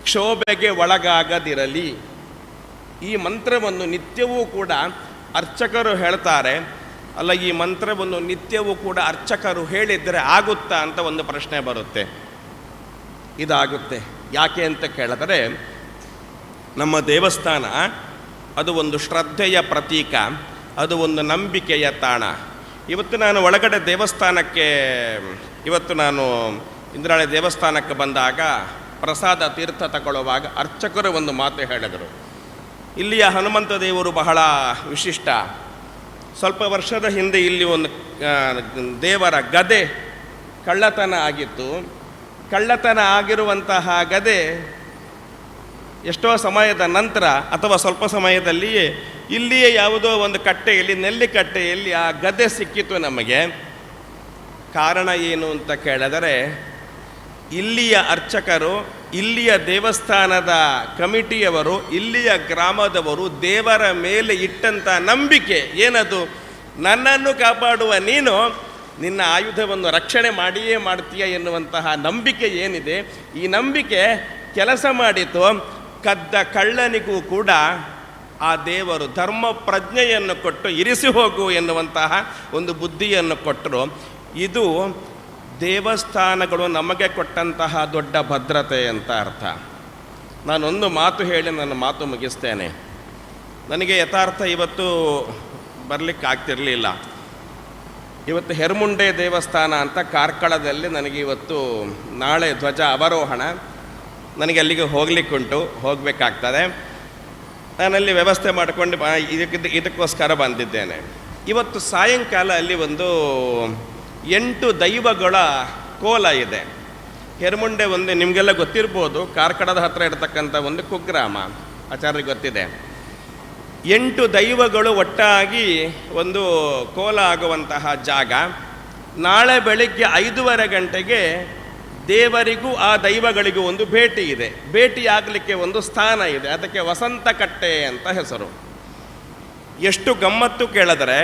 ಕ್ಷೋಭೆಗೆ ಒಳಗಾಗದಿರಲಿ. ಈ ಮಂತ್ರವನ್ನು ನಿತ್ಯವೂ ಕೂಡ ಅರ್ಚಕರು ಹೇಳ್ತಾರೆ. ಅಲ್ಲ, ಈ ಮಂತ್ರವನ್ನು ನಿತ್ಯವೂ ಕೂಡ ಅರ್ಚಕರು ಹೇಳಿದರೆ ಆಗುತ್ತಾ ಅಂತ ಒಂದು ಪ್ರಶ್ನೆ ಬರುತ್ತೆ. ಇದಾಗುತ್ತೆ. ಯಾಕೆ ಅಂತ ಕೇಳಿದರೆ, ನಮ್ಮ ದೇವಸ್ಥಾನ ಅದು ಒಂದು ಶ್ರದ್ಧೆಯ ಪ್ರತೀಕ, ಅದು ಒಂದು ನಂಬಿಕೆಯ ತಾಣ. ಇವತ್ತು ನಾನು ಒಳಗಡೆ ದೇವಸ್ಥಾನಕ್ಕೆ, ಇವತ್ತು ನಾನು ಇಂದ್ರಾಳಿ ದೇವಸ್ಥಾನಕ್ಕೆ ಬಂದಾಗ ಪ್ರಸಾದ ತೀರ್ಥ ತಗೊಳ್ಳುವಾಗ ಅರ್ಚಕರು ಒಂದು ಮಾತು ಹೇಳಿದರು. ಇಲ್ಲಿಯ ಹನುಮಂತ ದೇವರು ಬಹಳ ವಿಶಿಷ್ಟ. ಸ್ವಲ್ಪ ವರ್ಷದ ಹಿಂದೆ ಇಲ್ಲಿ ಒಂದು ದೇವರ ಗದೆ ಕಳ್ಳತನ ಆಗಿತ್ತು. ಕಳ್ಳತನ ಆಗಿರುವಂತಹ ಗದೆ ಎಷ್ಟೋ ಸಮಯದ ನಂತರ ಅಥವಾ ಸ್ವಲ್ಪ ಸಮಯದಲ್ಲಿಯೇ ಇಲ್ಲಿಯೇ ಯಾವುದೋ ಒಂದು ಕಟ್ಟೆಯಲ್ಲಿ, ನೆಲ್ಲಿಕಟ್ಟೆಯಲ್ಲಿ ಆ ಗದೆ ಸಿಕ್ಕಿತು ನಮಗೆ. ಕಾರಣ ಏನು ಅಂತ ಕೇಳಿದರೆ, ಇಲ್ಲಿಯ ಅರ್ಚಕರು, ಇಲ್ಲಿಯ ದೇವಸ್ಥಾನದ ಕಮಿಟಿಯವರು, ಇಲ್ಲಿಯ ಗ್ರಾಮದವರು ದೇವರ ಮೇಲೆ ಇಟ್ಟಂಥ ನಂಬಿಕೆ ಏನದು? ನನ್ನನ್ನು ಕಾಪಾಡುವ ನೀನು ನಿನ್ನ ಆಯುಧವನ್ನು ರಕ್ಷಣೆ ಮಾಡಿಯೇ ಮಾಡ್ತೀಯ ಎನ್ನುವಂತಹ ನಂಬಿಕೆ ಏನಿದೆ, ಈ ನಂಬಿಕೆ ಕೆಲಸ ಮಾಡಿತು. ಕದ್ದ ಕಳ್ಳನಿಗೂ ಕೂಡ ಆ ದೇವರು ಧರ್ಮ ಪ್ರಜ್ಞೆಯನ್ನು ಕೊಟ್ಟು ಇರಿಸಿ ಹೋಗು ಎನ್ನುವಂತಹ ಒಂದು ಬುದ್ಧಿಯನ್ನು ಕೊಟ್ಟರು. ಇದು ದೇವಸ್ಥಾನಗಳು ನಮಗೆ ಕೊಟ್ಟಂತಹ ದೊಡ್ಡ ಭದ್ರತೆ ಅಂತ ಅರ್ಥ. ನಾನೊಂದು ಮಾತು ಹೇಳಿ ನನ್ನ ಮಾತು ಮುಗಿಸ್ತೇನೆ. ನನಗೆ ಯಥಾರ್ಥ ಇವತ್ತು ಬರಲಿಕ್ಕಾಗ್ತಿರಲಿಲ್ಲ. ಇವತ್ತು ಹೆರ್ಮುಂಡೆ ದೇವಸ್ಥಾನ ಅಂತ ಕಾರ್ಕಳದಲ್ಲಿ ನನಗೆ ಇವತ್ತು ನಾಳೆ ಧ್ವಜ ಅವರೋಹಣ. ನನಗೆ ಅಲ್ಲಿಗೆ ಹೋಗ್ಲಿಕ್ಕುಂಟು, ಹೋಗಬೇಕಾಗ್ತದೆ. ನಾನಲ್ಲಿ ವ್ಯವಸ್ಥೆ ಮಾಡಿಕೊಂಡು ಇದಕ್ಕೋಸ್ಕರ ಬಂದಿದ್ದೇನೆ. ಇವತ್ತು ಸಾಯಂಕಾಲ ಅಲ್ಲಿ ಒಂದು 8 ದೈವಗಳ ಕೋಲ ಇದೆ. ಹೆರ್ಮುಂಡೆ ಒಂದು ನಿಮಗೆಲ್ಲ ಗೊತ್ತಿರ್ಬೋದು, ಕಾರ್ಕಳದ ಹತ್ತಿರ ಇರತಕ್ಕಂಥ ಒಂದು ಕುಗ್ರಾಮ, ಆಚಾರ್ಯರಿಗೆ ಗೊತ್ತಿದೆ. 8 ದೈವಗಳು ಒಟ್ಟಾಗಿ ಒಂದು ಕೋಲ ಆಗುವಂತಹ ಜಾಗ. ನಾಳೆ ಬೆಳಿಗ್ಗೆ 5:30 ಗಂಟೆಗೆ ದೇವರಿಗೂ ಆ ದೈವಗಳಿಗೂ ಒಂದು ಭೇಟಿ ಇದೆ. ಭೇಟಿ ಆಗಲಿಕ್ಕೆ ಒಂದು ಸ್ಥಾನ ಇದೆ, ಅದಕ್ಕೆ ವಸಂತ ಕಟ್ಟೆ ಅಂತ ಹೆಸರು. ಎಷ್ಟು ಗಮ್ಮತ್ತು ಕೇಳಿದರೆ,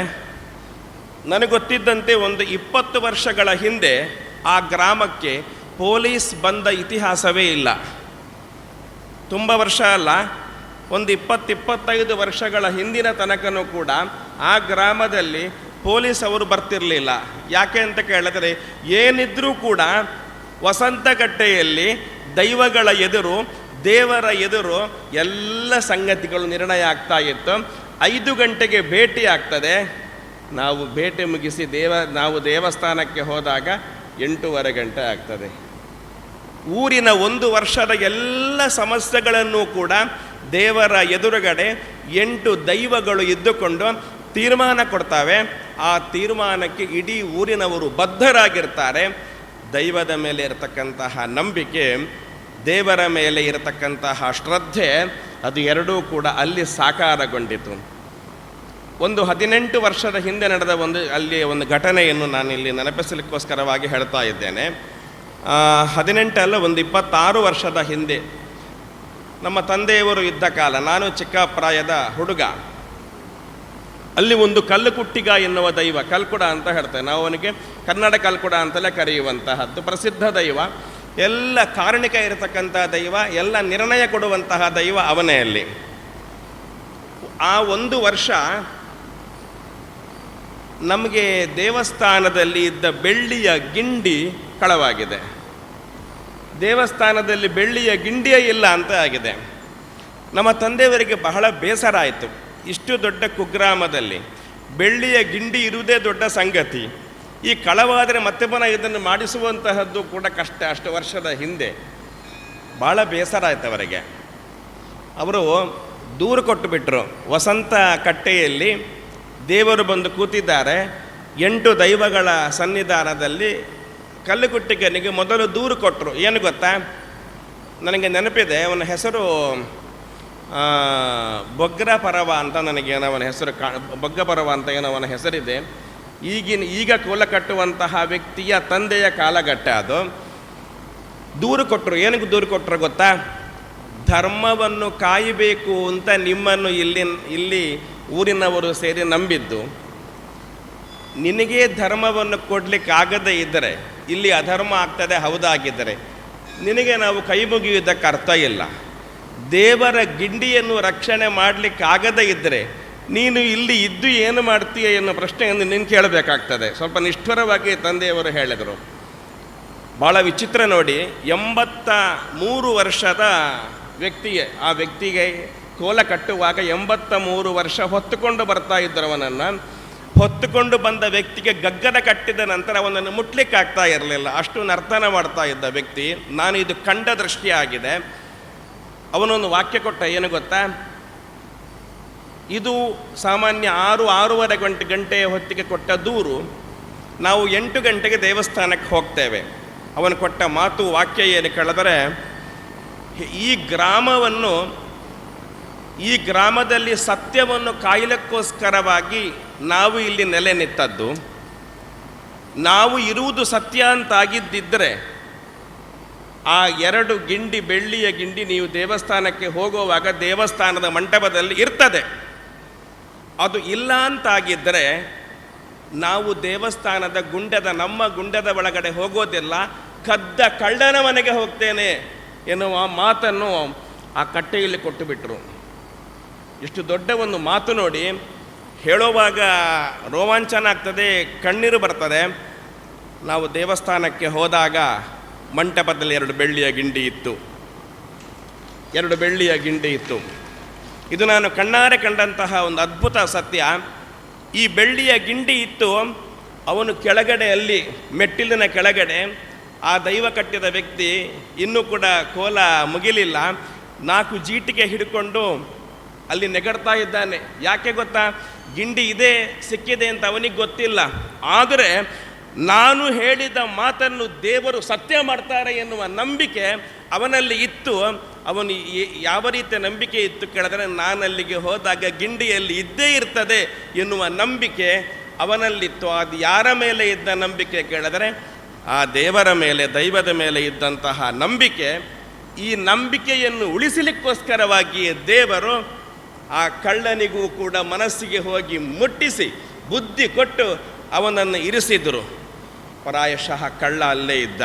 ನನಗೆ ಗೊತ್ತಿದ್ದಂತೆ ಒಂದು 20 ವರ್ಷಗಳ ಹಿಂದೆ ಆ ಗ್ರಾಮಕ್ಕೆ ಪೊಲೀಸ್ ಬಂದ ಇತಿಹಾಸವೇ ಇಲ್ಲ. ತುಂಬ ವರ್ಷ ಅಲ್ಲ, ಒಂದು 20-25 ವರ್ಷಗಳ ಹಿಂದಿನ ತನಕನೂ ಕೂಡ ಆ ಗ್ರಾಮದಲ್ಲಿ ಪೊಲೀಸ್ ಅವರು ಬರ್ತಿರಲಿಲ್ಲ. ಯಾಕೆ ಅಂತ ಕೇಳಿದರೆ, ಏನಿದ್ರೂ ಕೂಡ ವಸಂತಕಟ್ಟೆಯಲ್ಲಿ ದೈವಗಳ ಎದುರು, ದೇವರ ಎದುರು ಎಲ್ಲ ಸಂಗತಿಗಳು ನಿರ್ಣಯ ಆಗ್ತಾ ಇತ್ತು. 5 ಗಂಟೆಗೆ ಭೇಟಿ ಆಗ್ತದೆ. ನಾವು ಭೇಟಿ ಮುಗಿಸಿ ನಾವು ದೇವಸ್ಥಾನಕ್ಕೆ ಹೋದಾಗ 8:15 ಗಂಟೆ ಆಗ್ತದೆ. ಊರಿನ 1 ವರ್ಷದ ಎಲ್ಲ ಸಮಸ್ಯೆಗಳನ್ನು ಕೂಡ ದೇವರ ಎದುರುಗಡೆ 8 ದೈವಗಳು ಇದ್ದುಕೊಂಡು ತೀರ್ಮಾನ ಕೊಡ್ತಾವೆ. ಆ ತೀರ್ಮಾನಕ್ಕೆ ಇಡೀ ಊರಿನವರು ಬದ್ಧರಾಗಿರ್ತಾರೆ. ದೈವದ ಮೇಲೆ ಇರತಕ್ಕಂತಹ ನಂಬಿಕೆ, ದೇವರ ಮೇಲೆ ಇರತಕ್ಕಂತಹ ಶ್ರದ್ಧೆ, ಅದು ಎರಡೂ ಕೂಡ ಅಲ್ಲಿ ಸಾಕಾರಗೊಂಡಿತು. ಒಂದು 18 ವರ್ಷದ ಹಿಂದೆ ನಡೆದ ಅಲ್ಲಿ ಒಂದು ಘಟನೆಯನ್ನು ನಾನಿಲ್ಲಿ ನೆನಪಿಸಲಿಕ್ಕೋಸ್ಕರವಾಗಿ ಹೇಳ್ತಾ ಇದ್ದೇನೆ. 18 ಅಲ್ಲ, ಒಂದು 26 ವರ್ಷದ ಹಿಂದೆ ನಮ್ಮ ತಂದೆಯವರು ಇದ್ದ ಕಾಲ, ನಾನು ಚಿಕ್ಕ ಪ್ರಾಯದ ಹುಡುಗ. ಅಲ್ಲಿ ಒಂದು ಕಲ್ಲುಕುಟ್ಟಿಗ ಎನ್ನುವ ದೈವ, ಕಲ್ಕುಡ ಅಂತ ಹೇಳ್ತೇವೆ ನಾವು, ಅವನಿಗೆ ಕನ್ನಡ ಕಲ್ಕುಡ ಅಂತಲೇ ಕರೆಯುವಂತಹದ್ದು ಪ್ರಸಿದ್ಧ ದೈವ. ಎಲ್ಲ ಕಾರಣಿಕ ಇರತಕ್ಕಂಥ ದೈವ, ಎಲ್ಲ ನಿರ್ಣಯ ಕೊಡುವಂತಹ ದೈವ ಅವನೇ. ಅಲ್ಲಿ ಆ 1 ವರ್ಷ ನಮಗೆ ದೇವಸ್ಥಾನದಲ್ಲಿ ಇದ್ದ ಬೆಳ್ಳಿಯ ಗಿಂಡಿ ಕಳವಾಗಿದೆ. ದೇವಸ್ಥಾನದಲ್ಲಿ ಬೆಳ್ಳಿಯ ಗಿಂಡಿಯೇ ಇಲ್ಲ ಅಂತ ಆಗಿದೆ. ನಮ್ಮ ತಂದೆಯವರಿಗೆ ಬಹಳ ಬೇಸರ ಆಯಿತು. ಇಷ್ಟು ದೊಡ್ಡ ಕುಗ್ರಾಮದಲ್ಲಿ ಬೆಳ್ಳಿಯ ಗಿಂಡಿ ಇರುವುದೇ ದೊಡ್ಡ ಸಂಗತಿ, ಈ ಕಳವಾದರೆ ಮತ್ತೆ ಪುನಃ ಇದನ್ನು ಮಾಡಿಸುವಂತಹದ್ದು ಕೂಡ ಕಷ್ಟ. ಅಷ್ಟು ವರ್ಷದ ಹಿಂದೆ ಭಾಳ ಬೇಸರ ಆಯ್ತು ಅವರಿಗೆ. ಅವರು ದೂರು ಕೊಟ್ಟುಬಿಟ್ರು. ವಸಂತ ಕಟ್ಟೆಯಲ್ಲಿ ದೇವರು ಬಂದು ಕೂತಿದ್ದಾರೆ. 8 ದೈವಗಳ ಸನ್ನಿಧಾನದಲ್ಲಿ ಕಲ್ಲುಕುಟ್ಟಿಗನಿಗೆ ಮೊದಲು ದೂರು ಕೊಟ್ಟರು. ಏನು ಗೊತ್ತಾ, ನನಗೆ ನೆನಪಿದೆ, ಅವನ ಹೆಸರು ಬೊಗ್ರ ಪರವ ಅಂತ, ನನಗೇನೋ ಅವನ ಹೆಸರು ಬೊಗ್ಗ ಪರವ ಅಂತ ಏನೋ ಅವನ ಹೆಸರಿದೆ. ಈಗ ಕೋಲ ಕಟ್ಟುವಂತಹ ವ್ಯಕ್ತಿಯ ತಂದೆಯ ಕಾಲಘಟ್ಟ ಅದು. ದೂರು ಕೊಟ್ಟರು. ಏನಕ್ಕೆ ದೂರು ಕೊಟ್ಟರು ಗೊತ್ತಾ? ಧರ್ಮವನ್ನು ಕಾಯಬೇಕು ಅಂತ ನಿಮ್ಮನ್ನು ಇಲ್ಲಿ ಊರಿನವರು ಸೇರಿ ನಂಬಿದ್ದು. ನಿನಗೆ ಧರ್ಮವನ್ನು ಕೊಡಲಿಕ್ಕಾಗದೇ ಇದ್ದರೆ, ಇಲ್ಲಿ ಅಧರ್ಮ ಆಗ್ತದೆ ಹೌದಾಗಿದ್ದರೆ, ನಿನಗೆ ನಾವು ಕೈ ಮುಗಿಯುವುದಕ್ಕೆ ಅರ್ಥ ಇಲ್ಲ. ದೇವರ ಗಿಂಡಿಯನ್ನು ರಕ್ಷಣೆ ಮಾಡಲಿಕ್ಕಾಗದೇ ಇದ್ದರೆ ನೀನು ಇಲ್ಲಿ ಇದ್ದು ಏನು ಮಾಡ್ತೀಯ ಎನ್ನುವ ಪ್ರಶ್ನೆಯನ್ನು ನೀನು ಕೇಳಬೇಕಾಗ್ತದೆ. ಸ್ವಲ್ಪ ನಿಷ್ಠುರವಾಗಿ ತಂದೆಯವರು ಹೇಳಿದರು. ಭಾಳ ವಿಚಿತ್ರ ನೋಡಿ, 83 ವರ್ಷದ ವ್ಯಕ್ತಿಗೆ, ಆ ವ್ಯಕ್ತಿಗೆ ಕೋಲ ಕಟ್ಟುವಾಗ 83 ವರ್ಷ ಹೊತ್ತುಕೊಂಡು ಬರ್ತಾ ಇದ್ದರವನನ್ನು, ಹೊತ್ತುಕೊಂಡು ಬಂದ ವ್ಯಕ್ತಿಗೆ ಗಗ್ಗದ ಕಟ್ಟಿದ ನಂತರ ಅವನನ್ನು ಮುಟ್ಲಿಕ್ಕಾಗ್ತಾ ಇರಲಿಲ್ಲ. ಅಷ್ಟು ನರ್ತನ ಮಾಡ್ತಾ ಇದ್ದ ವ್ಯಕ್ತಿ. ನಾನು ಇದು ಕಂಡ ದೃಷ್ಟಿಯಾಗಿದೆ. ಅವನೊಂದು ವಾಕ್ಯ ಕೊಟ್ಟ. ಏನು ಗೊತ್ತಾ? ಇದು ಸಾಮಾನ್ಯ 6-6:30 ಗಂಟೆಯ ಹೊತ್ತಿಗೆ ಕೊಟ್ಟ ದೂರು. ನಾವು 8 ಗಂಟೆಗೆ ದೇವಸ್ಥಾನಕ್ಕೆ ಹೋಗ್ತೇವೆ. ಅವನು ಕೊಟ್ಟ ಮಾತು ವಾಕ್ಯ ಏನು ಕೇಳಿದರೆ, ಈ ಗ್ರಾಮದಲ್ಲಿ ಸತ್ಯವನ್ನು ಕಾಯಲಿಕ್ಕೋಸ್ಕರವಾಗಿ ನಾವು ಇಲ್ಲಿ ನೆಲೆ ನಿಂತದ್ದು. ನಾವು ಇರುವುದು ಸತ್ಯ ಅಂತಾಗಿದ್ದಿದ್ದರೆ ಆ 2 ಗಿಂಡಿ, ಬೆಳ್ಳಿಯ ಗಿಂಡಿ ನೀವು ದೇವಸ್ಥಾನಕ್ಕೆ ಹೋಗುವಾಗ ದೇವಸ್ಥಾನದ ಮಂಟಪದಲ್ಲಿ ಇರ್ತದೆ. ಅದು ಇಲ್ಲ ಅಂತಾಗಿದ್ದರೆ ನಾವು ದೇವಸ್ಥಾನದ ನಮ್ಮ ಗುಂಡದ ಒಳಗಡೆ ಹೋಗೋದಿಲ್ಲ, ಕದ್ದ ಕಳ್ಳನ ಮನೆಗೆ ಹೋಗ್ತೇನೆ ಎನ್ನುವ ಮಾತನ್ನು ಆ ಕಟ್ಟೆಯಲ್ಲಿ ಕೊಟ್ಟು ಬಿಟ್ಟರು. ಇಷ್ಟು ದೊಡ್ಡ ಒಂದು ಮಾತು ನೋಡಿ, ಹೇಳುವಾಗ ರೋಮಾಂಚನ ಆಗ್ತದೆ, ಕಣ್ಣೀರು ಬರ್ತದೆ. ನಾವು ದೇವಸ್ಥಾನಕ್ಕೆ ಹೋದಾಗ ಮಂಟಪದಲ್ಲಿ 2 ಬೆಳ್ಳಿಯ ಗಿಂಡಿ ಇತ್ತು. 2 ಬೆಳ್ಳಿಯ ಗಿಂಡಿ ಇತ್ತು. ಇದು ನಾನು ಕಣ್ಣಾರೆ ಕಂಡಂತಹ ಒಂದು ಅದ್ಭುತ ಸತ್ಯ. ಈ ಬೆಳ್ಳಿಯ ಗಿಂಡಿ ಇತ್ತು. ಅವನು ಕೆಳಗಡೆ, ಅಲ್ಲಿ ಮೆಟ್ಟಿಲಿನ ಕೆಳಗಡೆ ಆ ದೈವ ಕಟ್ಟಿದ ವ್ಯಕ್ತಿ ಇನ್ನೂ ಕೂಡ ಕೋಲ ಮುಗಿಲಿಲ್ಲ, 4 ಜೀಟಿಗೆ ಹಿಡ್ಕೊಂಡು ಅಲ್ಲಿ ನೆಗಡ್ತಾ ಇದ್ದಾನೆ. ಯಾಕೆ ಗೊತ್ತಾ? ಗಿಂಡಿ ಇದೆ, ಸಿಕ್ಕಿದೆ ಅಂತ ಅವನಿಗೆ ಗೊತ್ತಿಲ್ಲ. ಆದರೆ ನಾನು ಹೇಳಿದ ಮಾತನ್ನು ದೇವರು ಸತ್ಯ ಮಾಡ್ತಾರೆ ಎನ್ನುವ ನಂಬಿಕೆ ಅವನಲ್ಲಿ ಇತ್ತು. ಅವನು ಯಾವ ರೀತಿಯ ನಂಬಿಕೆ ಇತ್ತು ಕೇಳಿದ್ರೆ, ನಾನಲ್ಲಿಗೆ ಹೋದಾಗ ಗಿಂಡಿಯಲ್ಲಿ ಇದ್ದೇ ಇರ್ತದೆ ಎನ್ನುವ ನಂಬಿಕೆ ಅವನಲ್ಲಿತ್ತು. ಅದು ಯಾರ ಮೇಲೆ ಇದ್ದ ನಂಬಿಕೆ ಕೇಳಿದರೆ, ಆ ದೇವರ ಮೇಲೆ, ದೈವದ ಮೇಲೆ ಇದ್ದಂತಹ ನಂಬಿಕೆ. ಈ ನಂಬಿಕೆಯನ್ನು ಉಳಿಸಲಿಕ್ಕೋಸ್ಕರವಾಗಿ ದೇವರು ಆ ಕಳ್ಳನಿಗೂ ಕೂಡ ಮನಸ್ಸಿಗೆ ಹೋಗಿ ಮುಟ್ಟಿಸಿ ಬುದ್ಧಿ ಕೊಟ್ಟು ಅವನನ್ನು ಇರಿಸಿದರು. ಪ್ರಾಯಶಃ ಕಳ್ಳ ಅಲ್ಲೇ ಇದ್ದ,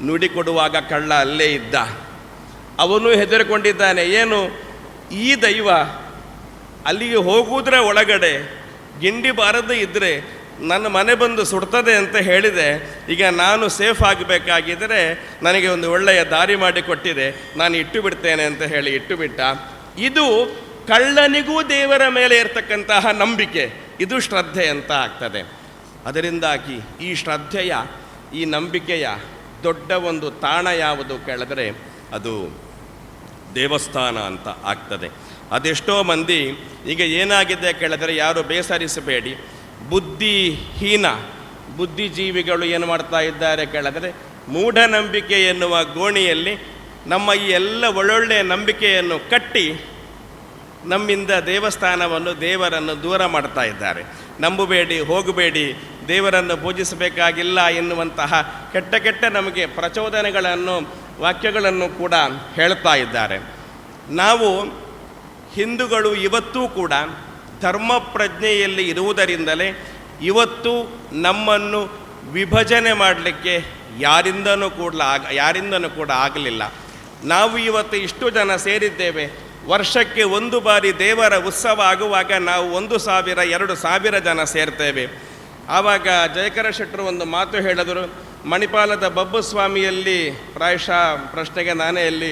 ನುಡಿ ಕೊಡುವಾಗ ಕಳ್ಳ ಅಲ್ಲೇ ಇದ್ದ. ಅವನು ಹೆದರಿಕೊಂಡಿದ್ದಾನೆ. ಏನು, ಈ ದೈವ ಅಲ್ಲಿಗೆ ಹೋಗುವುದರ ಒಳಗಡೆ ಗಿಂಡಿ ಬಾರದೇ ಇದ್ದರೆ ನನ್ನ ಮನೆ ಬಂದು ಸುಡ್ತದೆ ಅಂತ ಹೇಳಿದೆ. ಈಗ ನಾನು ಸೇಫ್ ಆಗಬೇಕಾಗಿದ್ದರೆ ನನಗೆ ಒಂದು ಒಳ್ಳೆಯ ದಾರಿ ಮಾಡಿ ಕೊಟ್ಟಿದೆ, ನಾನು ಇಟ್ಟು ಬಿಡ್ತೇನೆ ಅಂತ ಹೇಳಿ ಇಟ್ಟು ಬಿಟ್ಟ. ಇದು ಕಳ್ಳನಿಗೂ ದೇವರ ಮೇಲೆ ಇರತಕ್ಕಂತಹ ನಂಬಿಕೆ, ಇದು ಶ್ರದ್ಧೆ ಅಂತ ಆಗ್ತದೆ. ಅದರಿಂದಾಗಿ ಈ ಶ್ರದ್ಧೆಯ, ಈ ನಂಬಿಕೆಯ ದೊಡ್ಡ ಒಂದು ತಾಣ ಯಾವುದು ಕೇಳಿದರೆ ಅದು ದೇವಸ್ಥಾನ ಅಂತ ಆಗ್ತದೆ. ಅದೆಷ್ಟೋ ಮಂದಿ ಈಗ ಏನಾಗಿದೆ ಕೇಳಿದರೆ, ಯಾರು ಬೇಸರಿಸಬೇಡಿ, ಬುದ್ಧಿಹೀನ ಬುದ್ಧಿಜೀವಿಗಳು ಏನು ಮಾಡ್ತಾ ಇದ್ದಾರೆ ಕೇಳಿದರೆ, ಮೂಢನಂಬಿಕೆ ಎನ್ನುವ ಗೋಣಿಯಲ್ಲಿ ನಮ್ಮ ಈ ಎಲ್ಲ ಒಳ್ಳೊಳ್ಳೆಯ ನಂಬಿಕೆಯನ್ನು ಕಟ್ಟಿ ನಮ್ಮಿಂದ ದೇವಸ್ಥಾನವನ್ನು, ದೇವರನ್ನು ದೂರ ಮಾಡ್ತಾ ಇದ್ದಾರೆ. ನಂಬಬೇಡಿ, ಹೋಗಬೇಡಿ, ದೇವರನ್ನು ಪೂಜಿಸಬೇಕಾಗಿಲ್ಲ ಎನ್ನುವಂತಹ ಕೆಟ್ಟ ಕೆಟ್ಟ ನಮಗೆ ಪ್ರಚೋದನೆಗಳನ್ನು, ವಾಕ್ಯಗಳನ್ನು ಕೂಡ ಹೇಳ್ತಾ ಇದ್ದಾರೆ. ನಾವು ಹಿಂದೂಗಳು ಇವತ್ತೂ ಕೂಡ ಧರ್ಮ ಪ್ರಜ್ಞೆಯಲ್ಲಿ ಇರುವುದರಿಂದಲೇ ಇವತ್ತು ನಮ್ಮನ್ನು ವಿಭಜನೆ ಮಾಡಲಿಕ್ಕೆ ಯಾರಿಂದನೂ ಕೂಡ ಆಗಲಿಲ್ಲ. ನಾವು ಇವತ್ತು ಇಷ್ಟು ಜನ ಸೇರಿದ್ದೇವೆ. ವರ್ಷಕ್ಕೆ 1 ಬಾರಿ ದೇವರ ಉತ್ಸವ ಆಗುವಾಗ ನಾವು 1,000, 2,000 ಜನ ಸೇರ್ತೇವೆ. ಆವಾಗ ಜಯಕರ ಶೆಟ್ಟರು ಒಂದು ಮಾತು ಹೇಳಿದರು. ಮಣಿಪಾಲದ ಬಬ್ಬು ಸ್ವಾಮಿಯಲ್ಲಿ ಪ್ರಾಯಶಃ ಪ್ರಶ್ನೆಗೆ ನಾನೇ ಅಲ್ಲಿ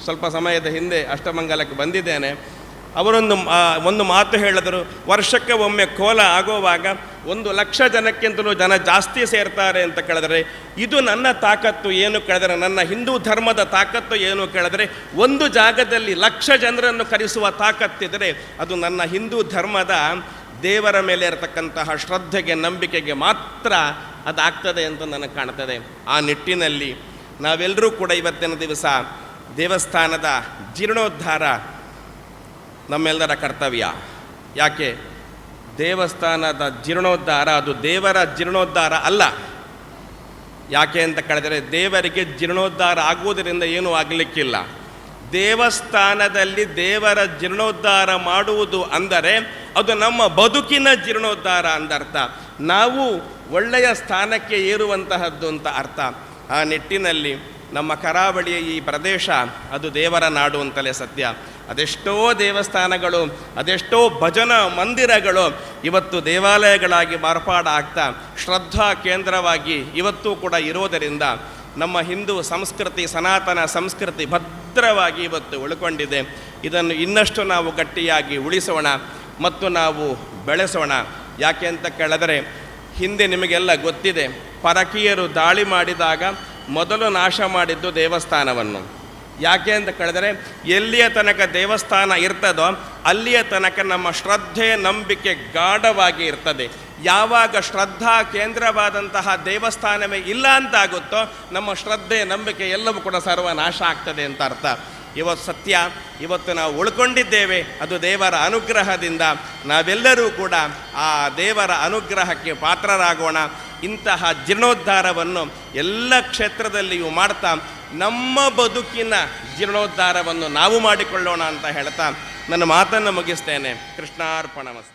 ಸ್ವಲ್ಪ ಸಮಯದ ಹಿಂದೆ ಅಷ್ಟಮಂಗಲಕ್ಕೆ ಬಂದಿದ್ದೇನೆ. ಅವರೊಂದು ಮಾತು ಹೇಳಿದರು. ವರ್ಷಕ್ಕೆ ಒಮ್ಮೆ ಕೋಲ ಆಗುವಾಗ 1,00,000 ಜನಕ್ಕಿಂತಲೂ ಜನ ಜಾಸ್ತಿ ಸೇರ್ತಾರೆ ಅಂತ ಕೇಳಿದರೆ, ಇದು ನನ್ನ ತಾಕತ್ತು ಏನು ಕೇಳಿದರೆ, ನನ್ನ ಹಿಂದೂ ಧರ್ಮದ ತಾಕತ್ತು ಏನು ಕೇಳಿದರೆ, ಒಂದು ಜಾಗದಲ್ಲಿ 1,00,000 ಜನರನ್ನು ಕರೆಸುವ ತಾಕತ್ತಿದ್ದರೆ ಅದು ನನ್ನ ಹಿಂದೂ ಧರ್ಮದ ದೇವರ ಮೇಲೆ ಇರತಕ್ಕಂತಹ ಶ್ರದ್ಧೆಗೆ, ನಂಬಿಕೆಗೆ ಮಾತ್ರ ಅದಾಗ್ತದೆ ಅಂತ ನನಗೆ ಕಾಣ್ತದೆ. ಆ ನಿಟ್ಟಿನಲ್ಲಿ ನಾವೆಲ್ಲರೂ ಕೂಡ ಇವತ್ತಿನ ದಿವಸ ದೇವಸ್ಥಾನದ ಜೀರ್ಣೋದ್ಧಾರ ನಮ್ಮೆಲ್ಲರ ಕರ್ತವ್ಯ. ಯಾಕೆ? ದೇವಸ್ಥಾನದ ಜೀರ್ಣೋದ್ಧಾರ ಅದು ದೇವರ ಜೀರ್ಣೋದ್ಧಾರ ಅಲ್ಲ. ಯಾಕೆ ಅಂತ ಕೇಳಿದರೆ ದೇವರಿಗೆ ಜೀರ್ಣೋದ್ಧಾರ ಆಗುವುದರಿಂದ ಏನೂ ಆಗಲಿಕ್ಕಿಲ್ಲ. ದೇವಸ್ಥಾನದಲ್ಲಿ ದೇವರ ಜೀರ್ಣೋದ್ಧಾರ ಮಾಡುವುದು ಅಂದರೆ ಅದು ನಮ್ಮ ಬದುಕಿನ ಜೀರ್ಣೋದ್ಧಾರ ಅಂದರ್ಥ. ನಾವು ಒಳ್ಳೆಯ ಸ್ಥಾನಕ್ಕೆ ಏರುವಂತಹದ್ದು ಅಂತ ಅರ್ಥ. ಆ ನಿಟ್ಟಿನಲ್ಲಿ ನಮ್ಮ ಕರಾವಳಿಯ ಈ ಪ್ರದೇಶ ಅದು ದೇವರ ನಾಡು ಅಂತಲೇ ಸತ್ಯ. ಅದೆಷ್ಟೋ ದೇವಸ್ಥಾನಗಳು, ಅದೆಷ್ಟೋ ಭಜನಾ ಮಂದಿರಗಳು ಇವತ್ತು ದೇವಾಲಯಗಳಾಗಿ ಮಾರ್ಪಾಡಾಗ್ತಾ ಶ್ರದ್ಧಾ ಕೇಂದ್ರವಾಗಿ ಇವತ್ತು ಕೂಡ ಇರೋದರಿಂದ ನಮ್ಮ ಹಿಂದೂ ಸಂಸ್ಕೃತಿ, ಸನಾತನ ಸಂಸ್ಕೃತಿ ಭದ್ರವಾಗಿ ಇವತ್ತು ಉಳ್ಕೊಂಡಿದೆ. ಇದನ್ನು ಇನ್ನಷ್ಟು ನಾವು ಗಟ್ಟಿಯಾಗಿ ಉಳಿಸೋಣ ಮತ್ತು ನಾವು ಬೆಳೆಸೋಣ. ಯಾಕೆ ಅಂತ ಕೇಳಿದರೆ ಹಿಂದೆ ನಿಮಗೆಲ್ಲ ಗೊತ್ತಿದೆ, ಪರಕೀಯರು ದಾಳಿ ಮಾಡಿದಾಗ ಮೊದಲು ನಾಶ ಮಾಡಿದ್ದು ದೇವಸ್ಥಾನವನ್ನು. ಯಾಕೆ ಅಂತ ಕೇಳಿದರೆ ಎಲ್ಲಿಯ ತನಕ ದೇವಸ್ಥಾನ ಇರ್ತದೋ ಅಲ್ಲಿಯ ತನಕ ನಮ್ಮ ಶ್ರದ್ಧೆ, ನಂಬಿಕೆ ಗಾಢವಾಗಿ ಇರ್ತದೆ. ಯಾವಾಗ ಶ್ರದ್ಧಾ ಕೇಂದ್ರವಾದಂತಹ ದೇವಸ್ಥಾನವೇ ಇಲ್ಲ ಅಂತಾಗುತ್ತೋ ನಮ್ಮ ಶ್ರದ್ಧೆ, ನಂಬಿಕೆ ಎಲ್ಲವೂ ಕೂಡ ಸರ್ವನಾಶ ಆಗ್ತದೆ ಅಂತ ಅರ್ಥ. ಇವತ್ತು ಸತ್ಯ, ಇವತ್ತು ನಾವು ಉಳ್ಕೊಂಡಿದ್ದೇವೆ, ಅದು ದೇವರ ಅನುಗ್ರಹದಿಂದ. ನಾವೆಲ್ಲರೂ ಕೂಡ ಆ ದೇವರ ಅನುಗ್ರಹಕ್ಕೆ ಪಾತ್ರರಾಗೋಣ. ಇಂತಹ ಜೀರ್ಣೋದ್ಧಾರವನ್ನು ಎಲ್ಲ ಕ್ಷೇತ್ರದಲ್ಲಿಯೂ ಮಾಡ್ತಾ ನಮ್ಮ ಬದುಕಿನ ಜೀರ್ಣೋದ್ಧಾರವನ್ನು ನಾವು ಮಾಡಿಕೊಳ್ಳೋಣ ಅಂತ ಹೇಳ್ತಾ ನನ್ನ ಮಾತನ್ನು ಮುಗಿಸ್ತೇನೆ. ಕೃಷ್ಣಾರ್ಪಣಮಸ್ತು.